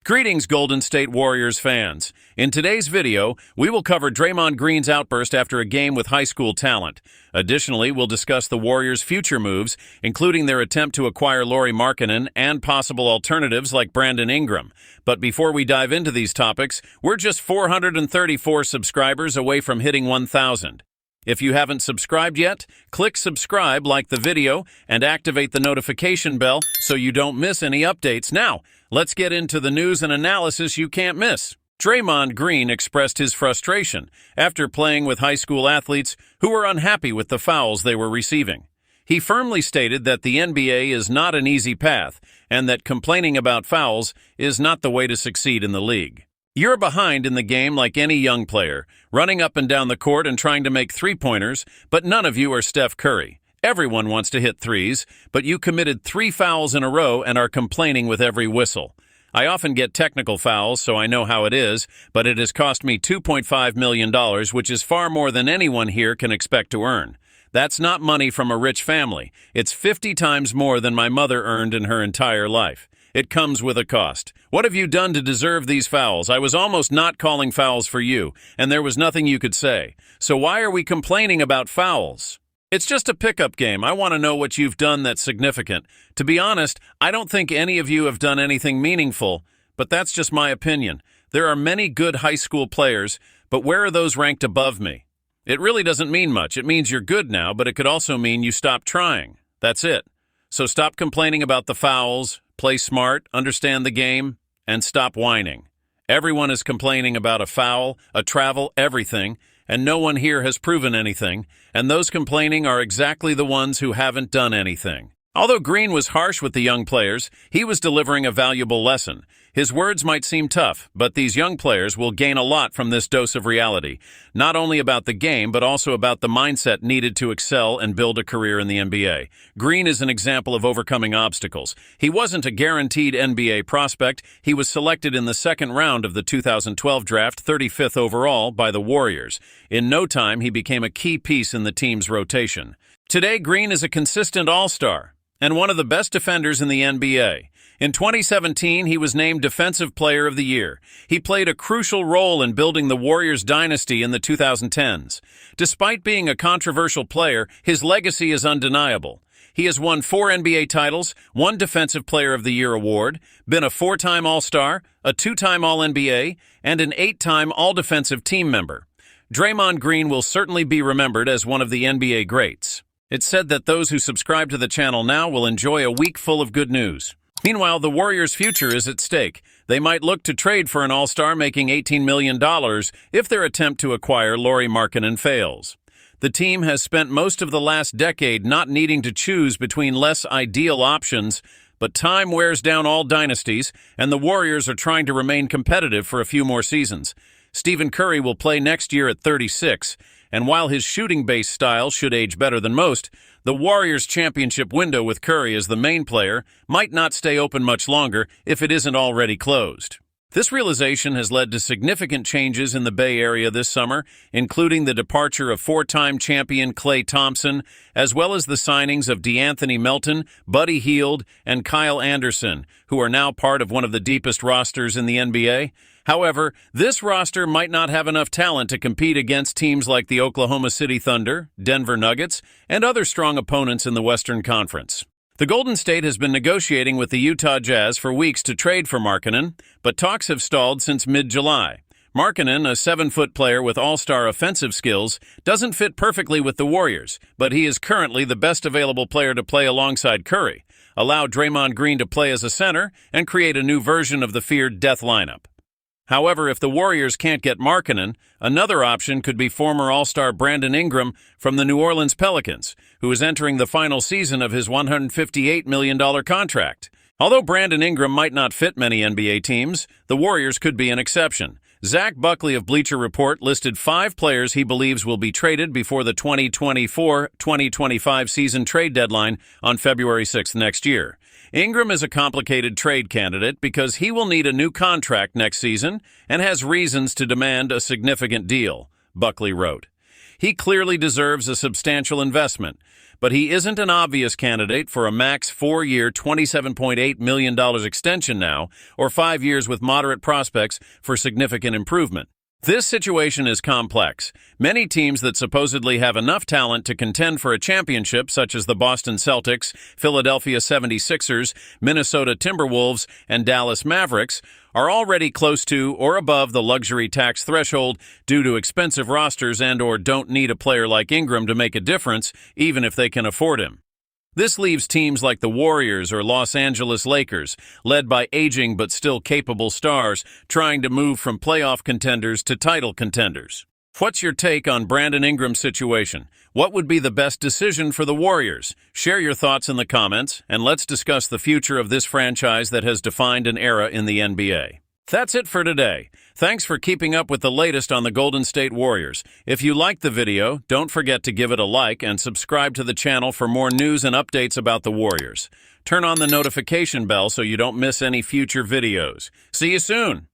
Greetings, Golden State Warriors fans. In today's video, we will cover Draymond Green's outburst after a game with high school talent. Additionally, we'll discuss the Warriors' future moves, including their attempt to acquire Lauri Markkanen and possible alternatives like Brandon Ingram. But before we dive into these topics, we're just 434 subscribers away from hitting 1,000. If you haven't subscribed yet, click subscribe, like the video, and activate the notification bell so you don't miss any updates. Now, let's get into the news and analysis you can't miss. Draymond Green expressed his frustration after playing with high school athletes who were unhappy with the fouls they were receiving. He firmly stated that the NBA is not an easy path and that complaining about fouls is not the way to succeed in the league. You're behind in the game like any young player, running up and down the court and trying to make three-pointers, but none of you are Steph Curry. Everyone wants to hit threes, but you committed 3 fouls in a row and are complaining with every whistle. I often get technical fouls, so I know how it is, but it has cost me $2.5 million, which is far more than anyone here can expect to earn. That's not money from a rich family. It's 50 times more than my mother earned in her entire life. It comes with a cost. What have you done to deserve these fouls? I was almost not calling fouls for you, and there was nothing you could say. So why are we complaining about fouls? It's just a pickup game. I want to know what you've done that's significant. To be honest, I don't think any of you have done anything meaningful, but that's just my opinion. There are many good high school players, but where are those ranked above me? It really doesn't mean much. It means you're good now, but it could also mean you stopped trying. That's it. So stop complaining about the fouls. Play smart, understand the game, and stop whining. Everyone is complaining about a foul, a travel, everything, and no one here has proven anything, and those complaining are exactly the ones who haven't done anything. Although Green was harsh with the young players, he was delivering a valuable lesson. His words might seem tough, but these young players will gain a lot from this dose of reality, not only about the game, but also about the mindset needed to excel and build a career in the NBA. Green is an example of overcoming obstacles. He wasn't a guaranteed NBA prospect. He was selected in the second round of the 2012 draft, 35th overall, by the Warriors. In no time, he became a key piece in the team's rotation. Today, Green is a consistent all-star and one of the best defenders in the NBA. In 2017, he was named Defensive Player of the Year. He played a crucial role in building the Warriors' dynasty in the 2010s. Despite being a controversial player, his legacy is undeniable. He has won 4 NBA titles, 1 Defensive Player of the Year award, been a 4-time All-Star, a 2-time All-NBA, and an 8-time All-Defensive Team member. Draymond Green will certainly be remembered as one of the NBA greats. It's said that those who subscribe to the channel now will enjoy a week full of good news. Meanwhile, the Warriors' future is at stake. They might look to trade for an all-star making $18 million if their attempt to acquire Lauri Markkanen fails. The team has spent most of the last decade not needing to choose between less ideal options, but time wears down all dynasties, and the Warriors are trying to remain competitive for a few more seasons. Stephen Curry will play next year at 36, and while his shooting-based style should age better than most, the Warriors' championship window with Curry as the main player might not stay open much longer if it isn't already closed. This realization has led to significant changes in the Bay Area this summer, including the departure of 4-time champion Klay Thompson, as well as the signings of DeAnthony Melton, Buddy Hield, and Kyle Anderson, who are now part of one of the deepest rosters in the NBA. However, this roster might not have enough talent to compete against teams like the Oklahoma City Thunder, Denver Nuggets, and other strong opponents in the Western Conference. The Golden State has been negotiating with the Utah Jazz for weeks to trade for Markkanen, but talks have stalled since mid-July. Markkanen, a 7-foot player with all-star offensive skills, doesn't fit perfectly with the Warriors, but he is currently the best available player to play alongside Curry, allow Draymond Green to play as a center, and create a new version of the feared death lineup. However, if the Warriors can't get Markkanen, another option could be former All-Star Brandon Ingram from the New Orleans Pelicans, who is entering the final season of his $158 million contract. Although Brandon Ingram might not fit many NBA teams, the Warriors could be an exception. Zach Buckley of Bleacher Report listed 5 players he believes will be traded before the 2024-2025 season trade deadline on February 6th next year. Ingram is a complicated trade candidate because he will need a new contract next season and has reasons to demand a significant deal, Buckley wrote. He clearly deserves a substantial investment, but he isn't an obvious candidate for a max 4-year, $27.8 million extension now, or 5 years with moderate prospects for significant improvement. This situation is complex. Many teams that supposedly have enough talent to contend for a championship, such as the Boston Celtics, Philadelphia 76ers, Minnesota Timberwolves, and Dallas Mavericks, are already close to or above the luxury tax threshold due to expensive rosters and/or don't need a player like Ingram to make a difference, even if they can afford him. This leaves teams like the Warriors or Los Angeles Lakers, led by aging but still capable stars, trying to move from playoff contenders to title contenders. What's your take on Brandon Ingram's situation? What would be the best decision for the Warriors? Share your thoughts in the comments, and let's discuss the future of this franchise that has defined an era in the NBA. That's it for today. Thanks for keeping up with the latest on the Golden State Warriors. If you liked the video, don't forget to give it a like and subscribe to the channel for more news and updates about the Warriors. Turn on the notification bell so you don't miss any future videos. See you soon!